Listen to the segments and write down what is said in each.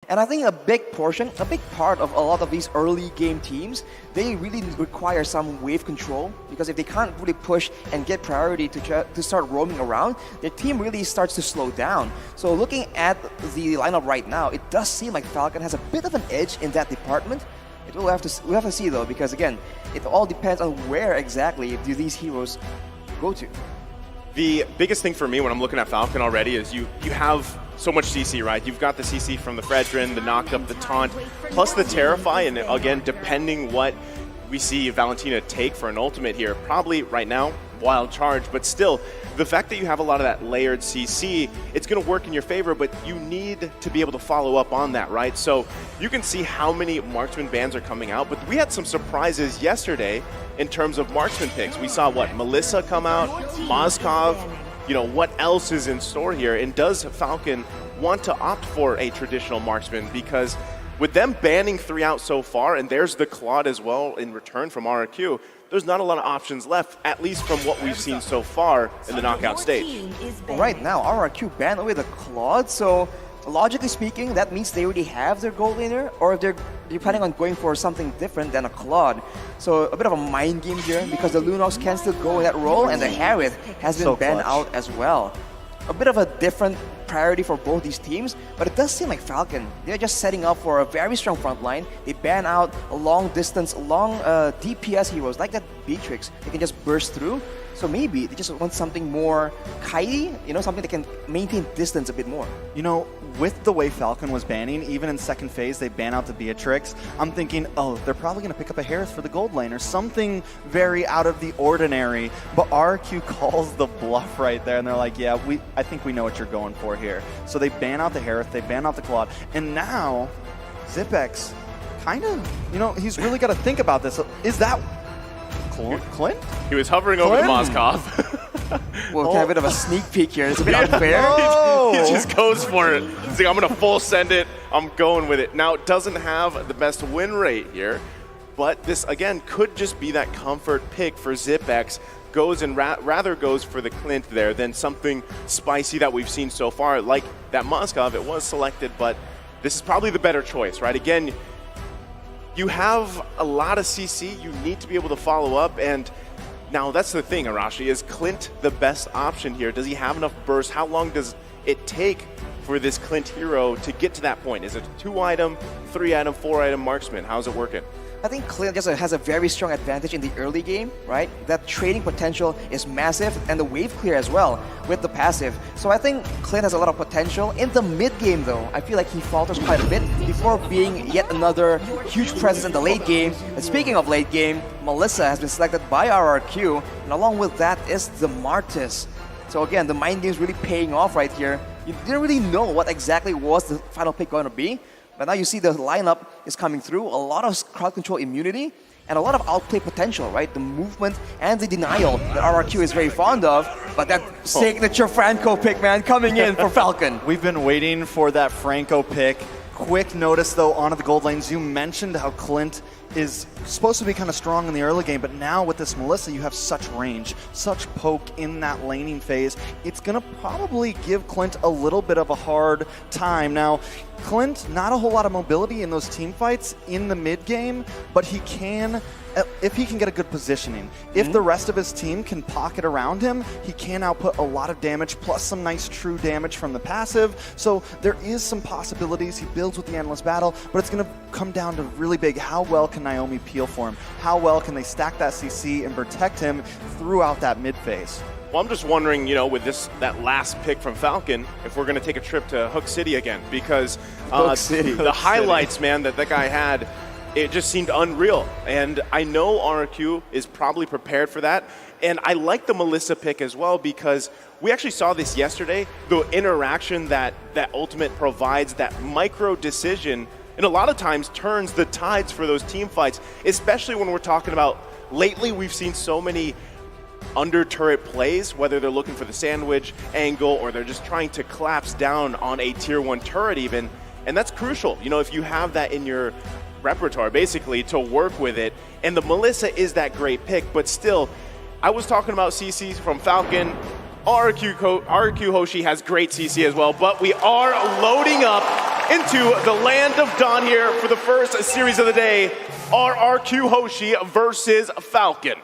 And I think a big part of a lot of these early game teams, they really require some wave control, because if they can't really push and get priority to start roaming around, their team really starts to slow down. So looking at the lineup right now, it does seem like Falcon has a bit of an edge in that department. We'll have to see though, because again, it all depends on where exactly do these heroes go to. The biggest thing for me when I'm looking at Falcon already is you have so much CC, right? You've got the CC from the Fredrin, the knocked up, the taunt, plus the Terrify, and again, depending what we see Valentina take for an ultimate here, probably right now, Wild Charge, but still, the fact that you have a lot of that layered CC, it's going to work in your favor, but you need to be able to follow up on that, right? So you can see how many marksman bans are coming out, but we had some surprises yesterday in terms of marksman picks. We saw, what, Melissa come out, Moskov, you know, what else is in store here? And does Falcon want to opt for a traditional marksman? Because with them banning 3 out so far, and there's the Claude as well in return from RRQ, there's not a lot of options left, at least from what we've seen so far in the knockout stage. Well, right now, RRQ banned away the Claude, so logically speaking, that means they already have their gold laner, or if they're planning on going for something different than a Claude. So a bit of a mind game here, because the Lunox can still go in that role, and the Harith has been banned out as well. A bit of a different priority for both these teams, but it does seem like Falcon, they're just setting up for a very strong front line. They ban out a long distance, long DPS heroes like that Beatrix. They can just burst through. So maybe they just want something more kitey, you know, something that can maintain distance a bit more. You know, with the way Falcon was banning, even in second phase, they ban out the Beatrix. I'm thinking, oh, they're probably going to pick up a Harith for the gold lane or something very out of the ordinary. But RRQ calls the bluff right there, and they're like, yeah, I think we know what you're going for here. So they ban out the Harith, they ban out the Claude, and now Zipex kind of, you know, he's really got to think about this. Is that Clint? He was hovering over the Moskov. Well, kind of a bit of a sneak peek here. It's a bit unfair. He just goes for it. He's like, I'm going to full send it. I'm going with it. Now, it doesn't have the best win rate here, but this, again, could just be that comfort pick for Zipex. Goes and rather goes for the Clint there than something spicy that we've seen so far. Like that Moskov, it was selected, but this is probably the better choice, right? Again, you have a lot of CC, you need to be able to follow up, and now that's the thing, Arashi, is Clint the best option here? Does he have enough burst? How long does it take for this Clint hero to get to that point? Is it a 2-item, 3-item, 4-item marksman? How's it working? I think Clint just has a very strong advantage in the early game, right? That trading potential is massive, and the wave clear as well with the passive. So I think Clint has a lot of potential. In the mid game though, I feel like he falters quite a bit before being yet another huge presence in the late game. And speaking of late game, Melissa has been selected by RRQ, and along with that is the Martis. So again, the mind game is really paying off right here. You didn't really know what exactly was the final pick going to be, but now you see the lineup is coming through, a lot of crowd control immunity, and a lot of outplay potential, right? The movement and the denial that RRQ is very fond of, but that signature Franco pick, man, coming in for Falcon. We've been waiting for that Franco pick. Quick notice, though, onto the gold lanes. You mentioned how Clint is supposed to be kind of strong in the early game, but now with this Melissa, you have such range, such poke in that laning phase. It's going to probably give Clint a little bit of a hard time. Now, Clint, not a whole lot of mobility in those team fights in the mid game, but he can, if he can get a good positioning. If the rest of his team can pocket around him, he can output a lot of damage, plus some nice true damage from the passive. So there is some possibilities. He builds with the Endless Battle, but it's going to come down to really big, how well can Naomi peel for him? How well can they stack that CC and protect him throughout that mid phase? Well, I'm just wondering, you know, with that last pick from Falcon, if we're going to take a trip to Hook City again, because the highlights, man, that guy had, it just seemed unreal. And I know RRQ is probably prepared for that. And I like the Melissa pick as well, because we actually saw this yesterday, the interaction that ultimate provides, that micro decision, and a lot of times turns the tides for those team fights, especially when we're talking about, lately we've seen so many under turret plays, whether they're looking for the sandwich angle or they're just trying to collapse down on a tier 1 turret even, and that's crucial. You know, if you have that in your repertoire basically to work with it, and the Melissa is that great pick, but still, I was talking about CCs from Falcon. RRQ Hoshi has great CC as well, but we are loading up into the land of dawn here for the first series of the day. RRQ Hoshi versus Falcon.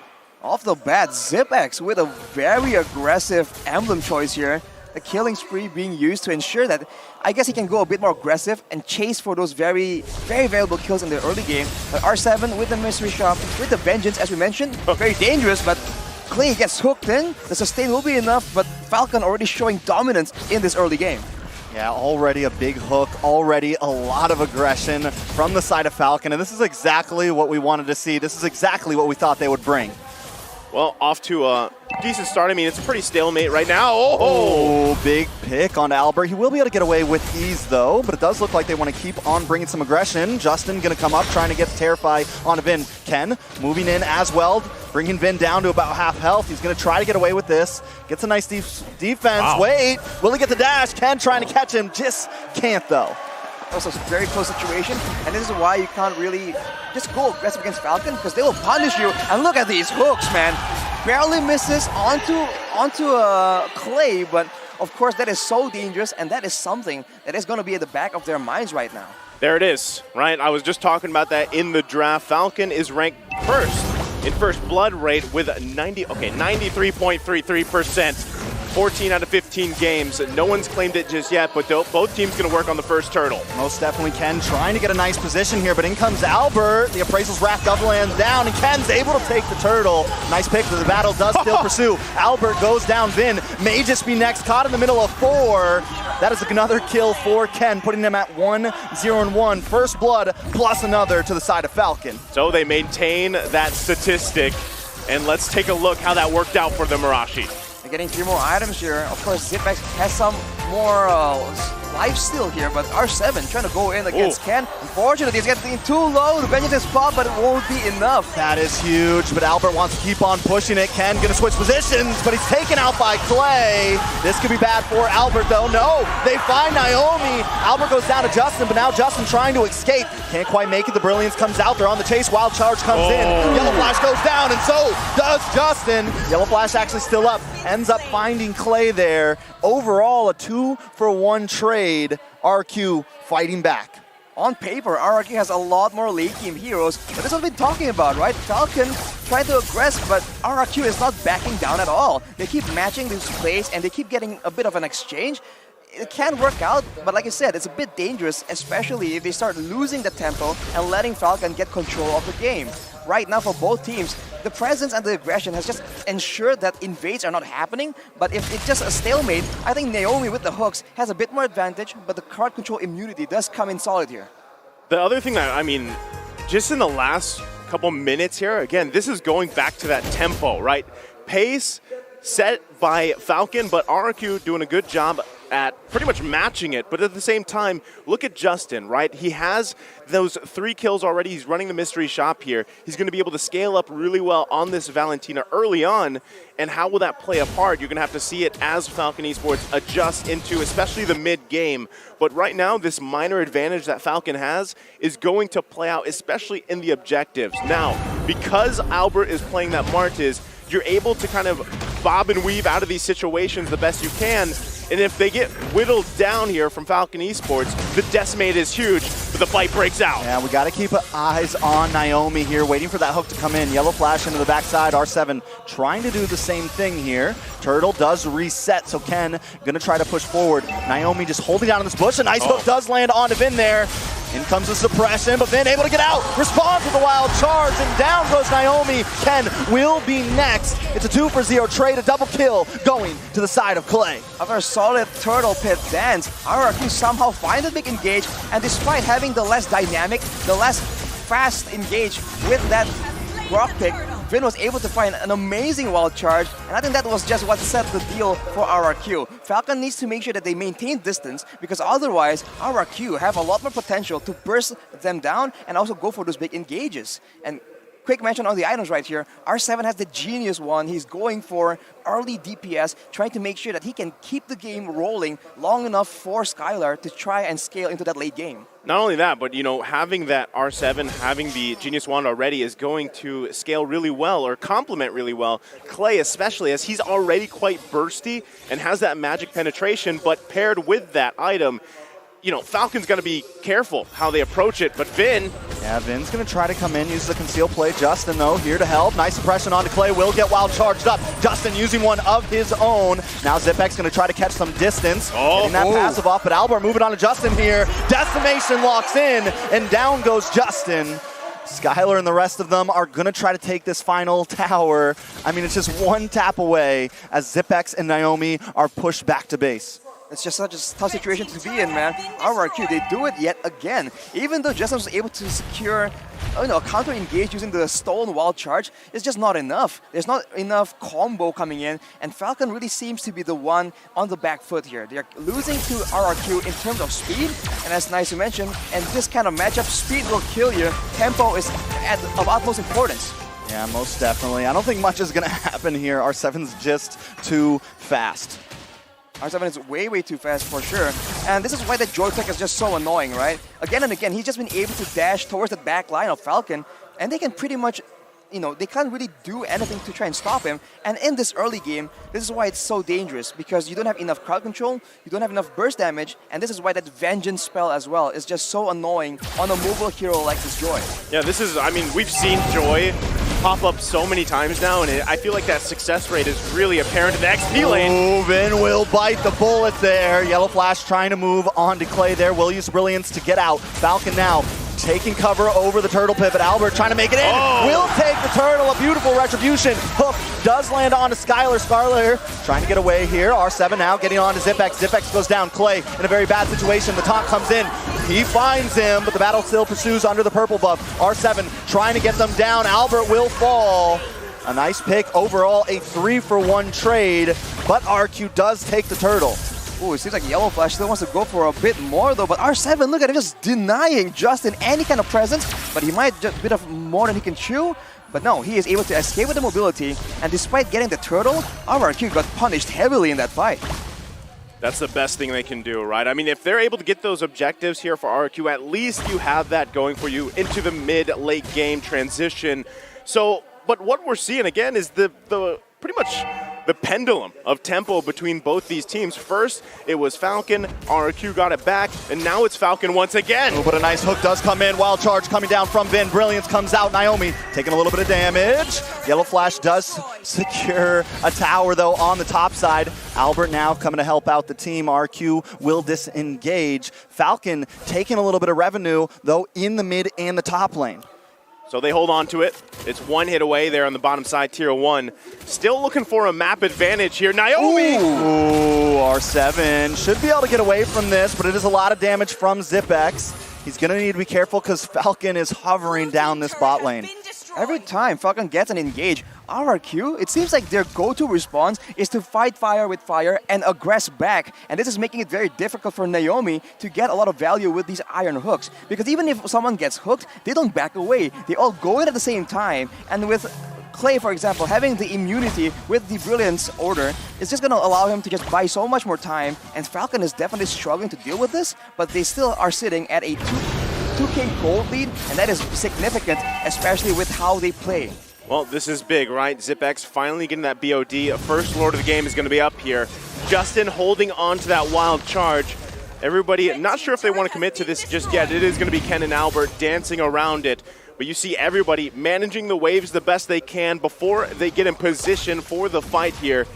Off the bat, Zipex with a very aggressive emblem choice here. The killing spree being used to ensure that I guess he can go a bit more aggressive and chase for those very valuable kills in the early game. But R7 with the mystery shop, with the vengeance, as we mentioned, very dangerous, but Clay gets hooked in. The sustain will be enough, but Falcon already showing dominance in this early game. Yeah, already a big hook, already a lot of aggression from the side of Falcon, and this is exactly what we wanted to see. This is exactly what we thought they would bring. Well, off to a decent start. I mean, it's a pretty stalemate right now. Oh, big pick on Albert. He will be able to get away with ease, though, but it does look like they want to keep on bringing some aggression. Justin going to come up, trying to get the Terrify on Vin. Ken moving in as well, bringing Vin down to about half health. He's going to try to get away with this. Gets a nice defense. Wow. Wait, will he get the dash? Ken trying to catch him, just can't, though. Also, it's a very close situation, and this is why you can't really just go aggressive against Falcon, because they will punish you. And look at these hooks, man. Barely misses onto Clay, but of course that is so dangerous, and that is something that is going to be at the back of their minds right now. There it is, right? I was just talking about that in the draft. Falcon is ranked first in first blood rate with 93.33%. 14 out of 15 games. No one's claimed it just yet, but both teams going to work on the first turtle. Most definitely Ken trying to get a nice position here, but in comes Albert. The appraisal's wrapped double lands down, and Ken's able to take the turtle. Nice pick, but the battle does still pursue. Albert goes down. Vin may just be next, caught in the middle of 4. That is another kill for Ken, putting him at 1-0-1. First blood plus another to the side of Falcon. So they maintain that statistic, and let's take a look how that worked out for the Marashi. They're getting 3 more items here. Of course, Zipex has some more life steal here, but R7 trying to go in against Ken. Unfortunately, he's getting too low. The vengeance is spot, but it won't be enough. That is huge, but Albert wants to keep on pushing it. Ken gonna switch positions, but he's taken out by Clay. This could be bad for Albert, though. No, they find Naomi. Albert goes down to Justin, but now Justin trying to escape. Can't quite make it. The Brilliance comes out. They're on the chase. Wild Charge comes in. Yellow Flash goes down, and so does Justin. Yellow Flash actually still up. Ends up finding Clay there. Overall, a 2-for-1 trade. RQ fighting back. On paper, RRQ has a lot more late game heroes, but this is what we've been talking about, right? Falcon trying to aggress, but RRQ is not backing down at all. They keep matching these plays, and they keep getting a bit of an exchange. It can work out, but like I said, it's a bit dangerous, especially if they start losing the tempo and letting Falcon get control of the game. Right now for both teams, the presence and the aggression has just ensured that invades are not happening, but if it's just a stalemate, I think Naomi with the hooks has a bit more advantage, but the card control immunity does come in solid here. The other thing that, I mean, just in the last couple minutes here, again, this is going back to that tempo, right? Pace set by Falcon, but RRQ doing a good job at pretty much matching it, but at the same time, look at Justin, right? He has those 3 kills already. He's running the mystery shop here. He's going to be able to scale up really well on this Valentina early on, and how will that play a part? You're going to have to see it as Falcon Esports adjusts into especially the mid-game. But right now, this minor advantage that Falcon has is going to play out, especially in the objectives. Now, because Albert is playing that Martis, you're able to kind of bob and weave out of these situations the best you can. And if they get whittled down here from Falcon Esports, the decimate is huge, but the fight breaks out. Yeah, we got to keep eyes on Naomi here, waiting for that hook to come in. Yellow Flash into the backside. R7 trying to do the same thing here. Turtle does reset, so Ken going to try to push forward. Naomi just holding down in this bush. A nice hook does land onto Vin there. In comes the suppression, but Vin able to get out. Responds with the wild charge, and down goes Naomi. Ken will be next. It's a 2-for-0 trade, a double kill going to the side of Clay. After a solid turtle pit dance, RRQ somehow find the big engage, and despite having the less dynamic, the less fast engage with that rock pick, Vin was able to find an amazing wild charge, and I think that was just what set the deal for RRQ. Falcon needs to make sure that they maintain distance, because otherwise RRQ have a lot more potential to burst them down and also go for those big engages. And quick mention on the items right here, R7 has the genius one. He's going for early DPS, trying to make sure that he can keep the game rolling long enough for Skylar to try and scale into that late game. Not only that, but, you know, having that R7, having the Genius Wand already is going to scale really well, or complement really well. Clay especially, as he's already quite bursty and has that magic penetration, but paired with that item, you know, Falcon's got to be careful how they approach it, but Vin... Yeah, Vin's going to try to come in, use the conceal play. Justin, though, here to help. Nice suppression onto Clay. Will get wild charged up. Justin using one of his own. Now Zipex going to try to catch some distance. Getting that passive off, but Albert moving on to Justin here. Decimation locks in, and down goes Justin. Skylar and the rest of them are going to try to take this final tower. I mean, it's just one tap away as Zipex and Naomi are pushed back to base. It's just such a tough situation to be in, man. RRQ, they do it yet again. Even though Justin was able to secure a counter engage using the stolen wild charge, it's just not enough. There's not enough combo coming in, and Falcon really seems to be the one on the back foot here. They're losing to RRQ in terms of speed, and as nice to mention, and this kind of matchup, speed will kill you. Tempo is of utmost importance. Yeah, most definitely. I don't think much is going to happen here. R7's just too fast. R7 is way, way too fast for sure. And this is why the joystick is just so annoying, right? Again and again, he's just been able to dash towards the back line of Falcon, and they can pretty much, they can't really do anything to try and stop him. And in this early game, this is why it's so dangerous, because you don't have enough crowd control, you don't have enough burst damage, and this is why that Vengeance spell as well is just so annoying on a mobile hero like this Joy. Yeah, this is, I mean, we've seen Joy pop up so many times now, and I feel like that success rate is really apparent in the XP lane. Vin will bite the bullet there. Yellow Flash trying to move on to Clay there. Will use Brilliance to get out. Falcon now taking cover over the turtle pivot. Albert trying to make it in. Will take the turtle. A beautiful retribution. Hook does land onto Skylar. Skylar trying to get away here. R7 now getting on to Zipex. Zipex goes down. Clay in a very bad situation. The taunt comes in. He finds him, but the battle still pursues under the purple buff. R7 trying to get them down. Albert will fall. A nice pick. Overall, a 3-for-1 trade, but RQ does take the turtle. Ooh, it seems like Yellow Flash still wants to go for a bit more though, but R7, look at him just denying Justin any kind of presence, but he might just a bit of more than he can chew. But no, he is able to escape with the mobility, and despite getting the turtle, RRQ got punished heavily in that fight. That's the best thing they can do, right? I mean, if they're able to get those objectives here for RRQ, at least you have that going for you into the mid-late game transition. So, but what we're seeing again is the pretty much the pendulum of tempo between both these teams. First, it was Falcon, RRQ got it back, and now it's Falcon once again. Oh, but a nice hook does come in. Wild charge coming down from Vin. Brilliance comes out. Naomi taking a little bit of damage. Yellow Flash does secure a tower, though, on the top side. Albert now coming to help out the team. RQ will disengage. Falcon taking a little bit of revenue, though, in the mid and the top lane. So they hold on to it. It's one hit away there on the bottom side, tier 1. Still looking for a map advantage here. Naomi! Ooh, R7 should be able to get away from this, but it is a lot of damage from Zipex. He's going to need to be careful because Falcon is hovering down this bot lane. Every time Falcon gets an engage, RRQ, it seems like their go-to response is to fight fire with fire and aggress back. And this is making it very difficult for Naomi to get a lot of value with these iron hooks. Because even if someone gets hooked, they don't back away. They all go in at the same time. And with Clay, for example, having the immunity with the Brilliance order is just going to allow him to just buy so much more time. And Falcon is definitely struggling to deal with this, but they still are sitting at a 2K gold lead, and that is significant, especially with how they play. Well, this is big, right? Zipex finally getting that BOD. First Lord of the game is going to be up here. Justin holding on to that wild charge. Everybody, not sure if they want to commit to this just yet. It is going to be Ken and Albert dancing around it. But you see everybody managing the waves the best they can before they get in position for the fight here.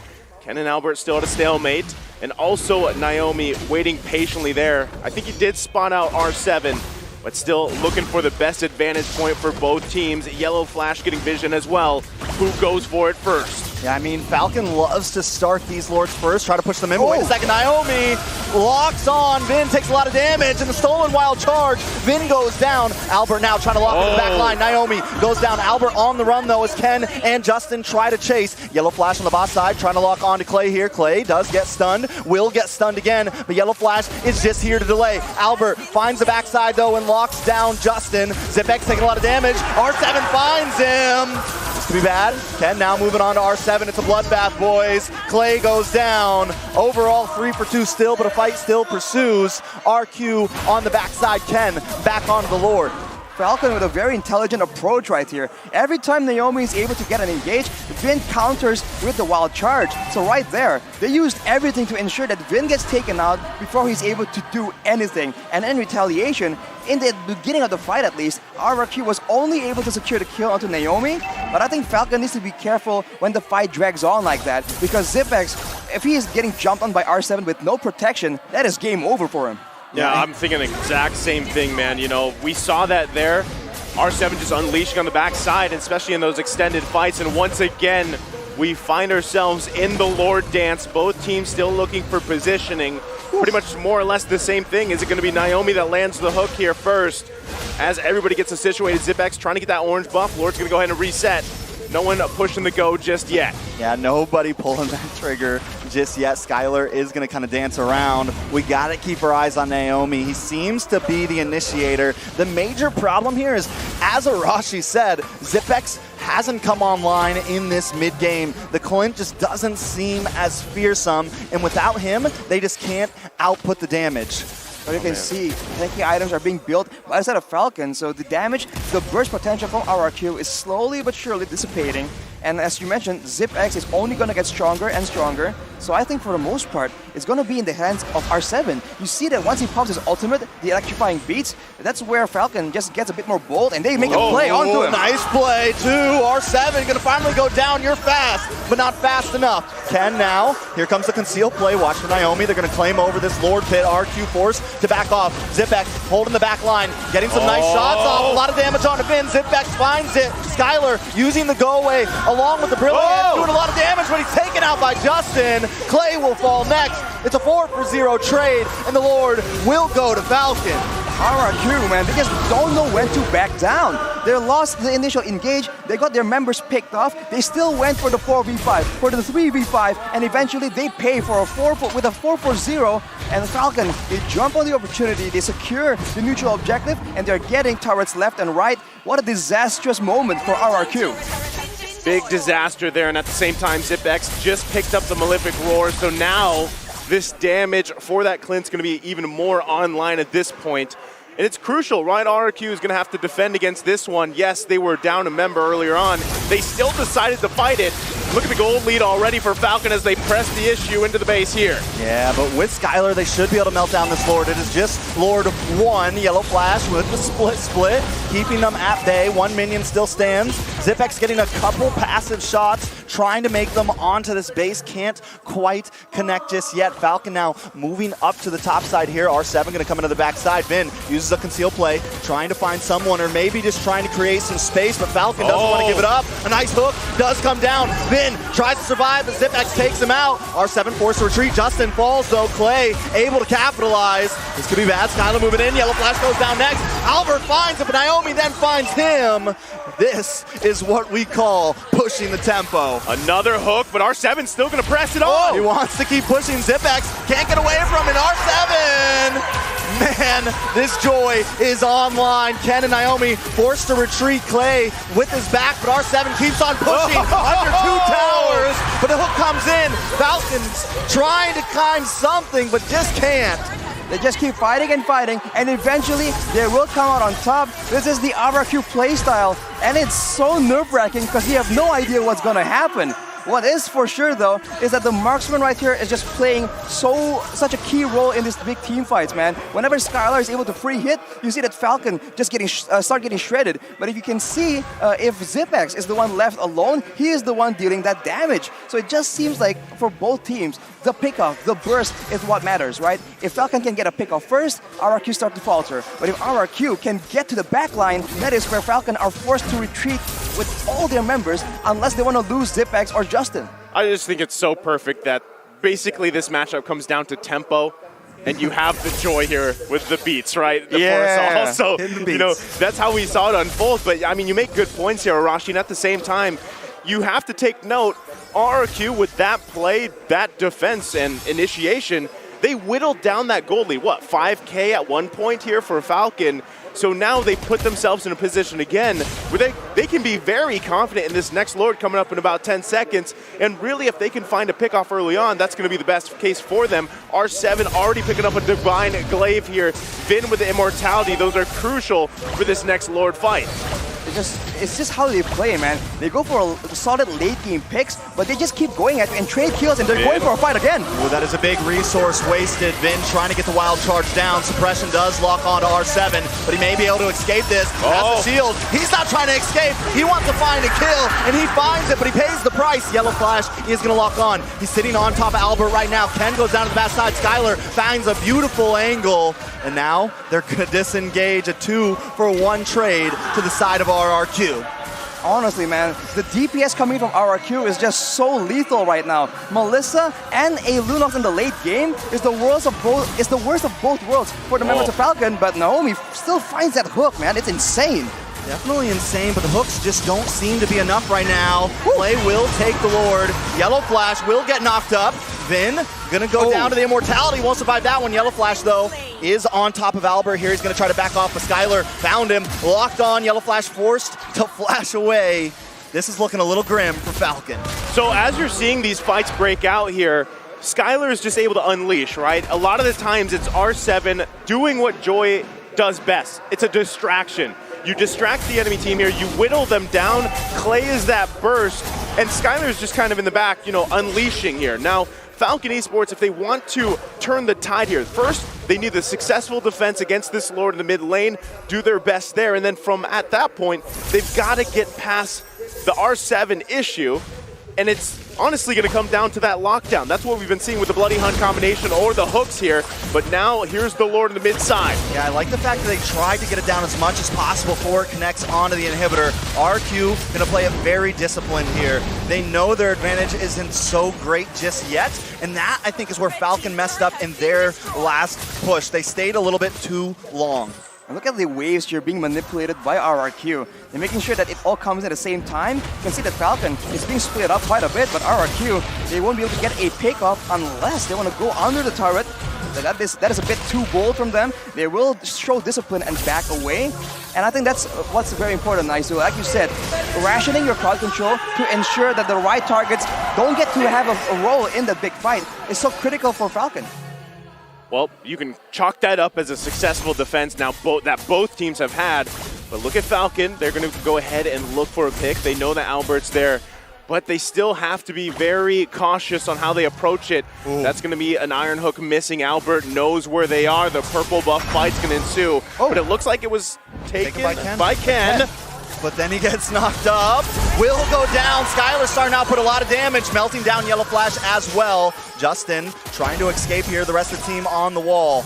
Ken and Albert still at a stalemate. And also Naomi waiting patiently there. I think he did spot out R7. But still looking for the best advantage point for both teams. Yellow Flash getting vision as well. Who goes for it first? Yeah, I mean, Falcon loves to start these Lords first, try to push them in. But wait a second, Naomi locks on. Vin takes a lot of damage, and the stolen wild charge. Vin goes down. Albert now trying to lock in the back line. Naomi goes down. Albert on the run, though, as Ken and Justin try to chase. Yellow Flash on the bot side, trying to lock on to Clay here. Clay does get stunned, will get stunned again, but Yellow Flash is just here to delay. Albert finds the backside, though, and locks down Justin. Zipex taking a lot of damage. R7 finds him. This could be bad. Ken now moving on to R7. It's a bloodbath, boys. Clay goes down. Overall, 3-for-2 still, but a fight still pursues. RQ on the backside. Ken back onto the Lord. Falcon with a very intelligent approach right here. Every time Naomi is able to get an engage, Vin counters with the wild charge. So right there, they used everything to ensure that Vin gets taken out before he's able to do anything. And in retaliation, in the beginning of the fight at least, RRQ was only able to secure the kill onto Naomi, but I think Falcon needs to be careful when the fight drags on like that, because Zipex, if he is getting jumped on by R7 with no protection, that is game over for him. Yeah, I'm thinking the exact same thing, man. You know, we saw that there. R7 just unleashing on the backside, especially in those extended fights. And once again, we find ourselves in the Lord dance. Both teams still looking for positioning. Pretty much more or less the same thing. Is it going to be Naomi that lands the hook here first? As everybody gets situated, Zipex trying to get that orange buff. Lord's going to go ahead and reset. No one pushing the go just yet. Yeah, nobody pulling that trigger just yet. Skylar is going to kind of dance around. We got to keep our eyes on Naomi. He seems to be the initiator. The major problem here is, as Arashi said, Zipex hasn't come online in this mid-game. The Clint just doesn't seem as fearsome, and without him, they just can't output the damage. But you can see, tanky items are being built by the side of Falcon, so the damage, the burst potential from RRQ is slowly but surely dissipating. And as you mentioned, ZipX is only going to get stronger and stronger. So I think for the most part, it's going to be in the hands of R7. You see that once he pops his ultimate, the electrifying beats, that's where Falcon just gets a bit more bold and they make a play onto him. Nice play too. R7 going to finally go down. You're fast, but not fast enough. Ken now. Here comes the concealed play. Watch for Naomi. They're going to claim over this Lord Pit. RQ force to back off. ZipX holding the back line, getting some nice shots off. A lot of damage on the Vin. ZipX finds it. Skylar using the go away along with the brilliant, doing a lot of damage, but he's taken out by Justin. Clay will fall next. It's a 4-for-0 trade, and the Lord will go to Falcon. RRQ, man, they just don't know when to back down. They lost the initial engage, they got their members picked off, they still went for the 4v5, for the 3v5, and eventually they pay for a 4-for-0, and Falcon, they jump on the opportunity, they secure the neutral objective, and they're getting turrets left and right. What a disastrous moment for RRQ. Big disaster there, and at the same time, ZipX just picked up the Malefic Roar, so now this damage for that Clint's going to be even more online at this point. And it's crucial, right? RRQ is going to have to defend against this one. Yes, they were down a member earlier on. They still decided to fight it. Look at the gold lead already for Falcon as they press the issue into the base here. Yeah, but with Skylar, they should be able to melt down this Lord. It is just Lord 1, Yellow Flash with the split, keeping them at bay. One minion still stands. ZipX getting a couple passive shots, trying to make them onto this base. Can't quite connect just yet. Falcon now moving up to the top side here. R7 going to come into the backside. Vin uses a conceal play, trying to find someone, or maybe just trying to create some space, but Falcon doesn't want to give it up. A nice hook does come down. Vin tries to survive, but ZipX takes him out. R7 forced to retreat. Justin falls though. Clay able to capitalize. This could be bad. Skylar moving in. Yellow Flash goes down next. Albert finds it, but Naomi then finds him. This is what we call pushing the tempo. Another hook, but R7's still going to press it on. He wants to keep pushing. ZipX can't get away from it. R7! Man, this joy is online. Ken and Naomi forced to retreat. Clay with his back, but R7 keeps on pushing under 2 towers. But the hook comes in. Falcons trying to climb something, but just can't. They just keep fighting and fighting, and eventually they will come out on top. This is the RRQ playstyle, and it's so nerve-wracking because you have no idea what's going to happen. What is for sure though is that the marksman right here is just playing such a key role in these big team fights, man. Whenever Skylar is able to free hit, you see that Falcon just start getting shredded. But if you can see, if ZipX is the one left alone, he is the one dealing that damage. So it just seems like for both teams, the pickoff, the burst is what matters, right? If Falcon can get a pickoff first, RRQ start to falter. But if RRQ can get to the back line, that is where Falcon are forced to retreat with all their members unless they want to lose ZipX or Justin. I just think it's so perfect that basically this matchup comes down to tempo, and you have the joy here with the beats, right? Yeah, also, you know, that's how we saw it unfold. But I mean, you make good points here, Arashi, and at the same time, you have to take note, RRQ with that play, that defense and initiation, they whittled down that gold lead. What, 5K at one point here for Falcon? So now they put themselves in a position again where they can be very confident in this next Lord coming up in about 10 seconds. And really, if they can find a pick off early on, that's going to be the best case for them. R7 already picking up a Divine Glaive here. Vin with the Immortality. Those are crucial for this next Lord fight. It's just how they play, man. They go for a solid late game picks, but they just keep going at it and trade kills, and they're going for a fight again. Ooh, that is a big resource wasted. Vin trying to get the wild charge down. Suppression does lock onto R7, but he may be able to escape this. Has the shield. He's not trying to escape. He wants to find a kill, and he finds it, but he pays the price. Yellow Flash is going to lock on. He's sitting on top of Albert right now. Ken goes down to the backside. Skylar finds a beautiful angle, and now they're going to disengage a 2-for-1 trade to the side of RRQ. Honestly, man, the DPS coming from RRQ is just so lethal right now. Melissa and a Lunox in the late game is the worst of both worlds for the members of Falcon, but Naomi still finds that hook, man. It's insane. Definitely insane, but the hooks just don't seem to be enough right now. Play will take the Lord. Yellow Flash will get knocked up. Vin gonna go down to the Immortality. Won't survive that one. Yellow Flash, though, is on top of Albert here. He's gonna try to back off, but Skylar found him. Locked on. Yellow Flash forced to flash away. This is looking a little grim for Falcon. So as you're seeing these fights break out here, Skylar is just able to unleash, right? A lot of the times it's R7 doing what Joy does best. It's a distraction. You distract the enemy team here, you whittle them down, Clay is that burst, and Skylar's just kind of in the back, you know, unleashing here. Now, Falcon Esports, if they want to turn the tide here, first, they need the successful defense against this Lord in the mid lane, do their best there, and then from at that point, they've got to get past the R7 issue, and it's honestly going to come down to that lockdown. That's what we've been seeing with the Bloody Hunt combination or the hooks here, but now here's the Lord in the mid side. Yeah, I like the fact that they tried to get it down as much as possible before it connects onto the inhibitor. RQ going to play it very disciplined here. They know their advantage isn't so great just yet, and that, I think, is where Falcon messed up in their last push. They stayed a little bit too long. And look at the waves here being manipulated by RRQ. They're making sure that it all comes at the same time. You can see that Falcon is being split up quite a bit, but RRQ, they won't be able to get a pick off unless they want to go under the turret. That is a bit too bold from them. They will show discipline and back away. And I think that's what's very important, Naisu. Like you said, rationing your crowd control to ensure that the right targets don't get to have a role in the big fight is so critical for Falcon. Well, you can chalk that up as a successful defense now that both teams have had. But look at Falcon. They're going to go ahead and look for a pick. They know that Albert's there, but they still have to be very cautious on how they approach it. Ooh. That's going to be an Iron Hook missing. Albert knows where they are. The purple buff fight's going to ensue. But it looks like it was taken by Ken. But then he gets knocked up. Will go down. Skylar starting out put a lot of damage, melting down Yellow Flash as well. Justin trying to escape here. The rest of the team on the wall.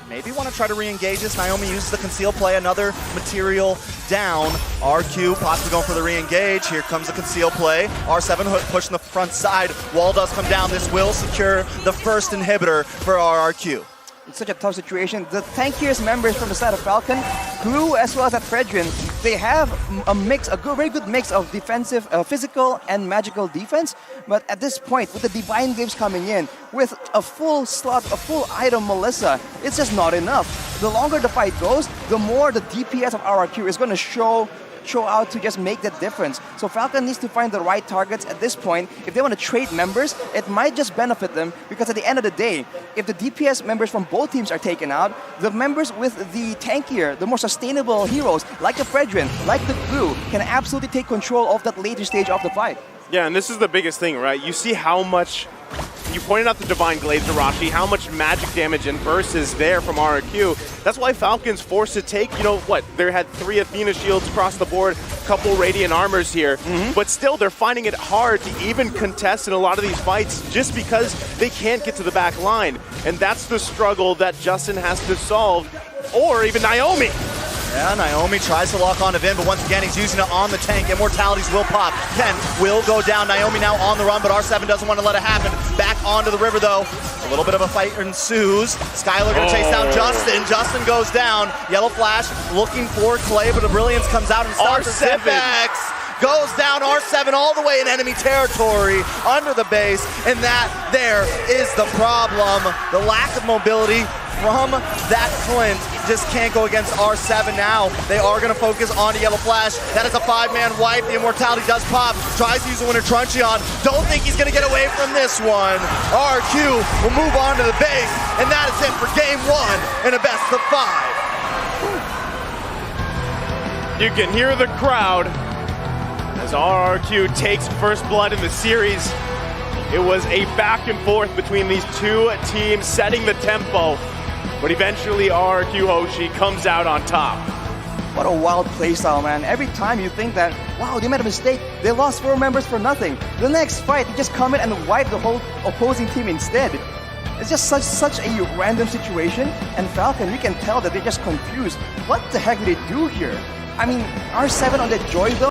Maybe want to try to re-engage this. Naomi uses the conceal play. Another material down. RQ possibly going for the re-engage. Here comes the conceal play. R7 pushing the front side. Wall does come down. This will secure the first inhibitor for RRQ. It's such a tough situation. The tankiest members from the side of Falcon, Glue as well as that Fredrin, they have a very good mix of defensive, physical, and magical defense. But at this point, with the Divine Glaives coming in, with a full slot, a full item Melissa, it's just not enough. The longer the fight goes, the more the DPS of RRQ is going to show out to just make that difference. So Falcon needs to find the right targets at this point. If they want to trade members, it might just benefit them, because at the end of the day, if the DPS members from both teams are taken out, the members with the tankier, the more sustainable heroes, like the Fredrin, like the Glue, can absolutely take control of that later stage of the fight. Yeah, and this is the biggest thing, right? You see how much, you pointed out the Divine Glaives, Arashi, how much magic damage and burst is there from RRQ. That's why Falcon's forced to take, you know what, they had 3 Athena shields across the board, couple Radiant armors here, but still they're finding it hard to even contest in a lot of these fights just because they can't get to the back line. And that's the struggle that Justin has to solve, or even Naomi. Yeah, Naomi tries to lock on to Vin, but once again, he's using it on the tank. Immortalities will pop. Ken will go down. Naomi now on the run, but R7 doesn't want to let it happen. Back onto the river, though. A little bit of a fight ensues. Skylar going to chase down Justin. Justin goes down. Yellow Flash looking for Clay, but the Brilliance comes out and stops R7. Goes down R7 all the way in enemy territory under the base, and that there is the problem. The lack of mobility from that Clint just can't go against R7 now. They are going to focus on Yellow Flash. That is a 5-man wipe. The Immortality does pop. Tries to use the Winter Truncheon. Don't think he's going to get away from this one. RRQ will move on to the base, and that is it for game 1 in a best of 5. You can hear the crowd as RRQ takes first blood in the series. It was a back and forth between these two teams setting the tempo, but eventually RRQ Hoshi comes out on top. What a wild playstyle, man. Every time you think that, wow, they made a mistake, they lost 4 members for nothing. The next fight, they just come in and wipe the whole opposing team instead. It's just such a random situation, and Falcon, you can tell that they're just confused. What the heck did they do here? I mean, R7 on the Joy though,